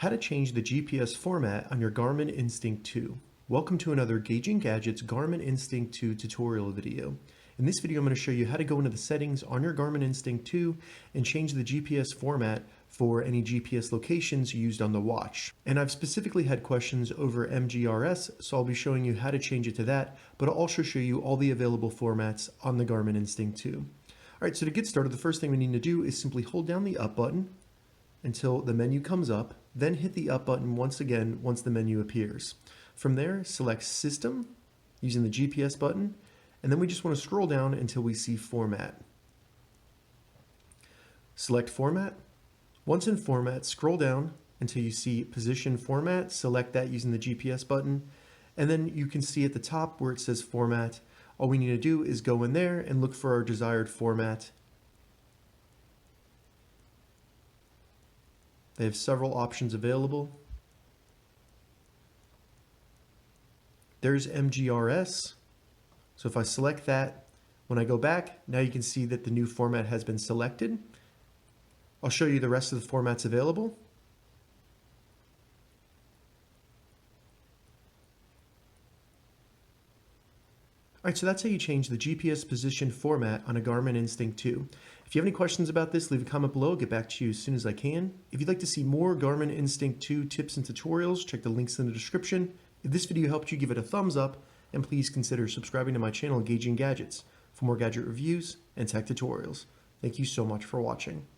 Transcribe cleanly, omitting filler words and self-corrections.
How to change the GPS format on your Garmin Instinct 2. Welcome to another Gauging Gadgets Garmin Instinct 2 tutorial video. In this video, I'm going to show you how to go into the settings on your Garmin Instinct 2 and change the GPS format for any GPS locations used on the watch. And I've specifically had questions over MGRS, so I'll be showing you how to change it to that, but I'll also show you all the available formats on the Garmin Instinct 2. All right, so to get started, the first thing we need to do is simply hold down the up button until the menu comes up, then hit the up button once again once the menu appears. From there, select System using the GPS button, and then we just want to scroll down until we see Format. Select Format. Once in Format, scroll down until you see Position Format, select that using the GPS button, and then you can see at the top where it says Format. All we need to do is go in there and look for our desired format. They have several options available. There's MGRS. So if I select that, when I go back, now you can see that the new format has been selected. I'll show you the rest of the formats available. All right, so that's how you change the GPS position format on a Garmin Instinct 2. If you have any questions about this, leave a comment below. I'll get back to you as soon as I can. If you'd like to see more Garmin Instinct 2 tips and tutorials, check the links in the description. If this video helped you, give it a thumbs up, and please consider subscribing to my channel, Gauging Gadgets, for more gadget reviews and tech tutorials. Thank you so much for watching.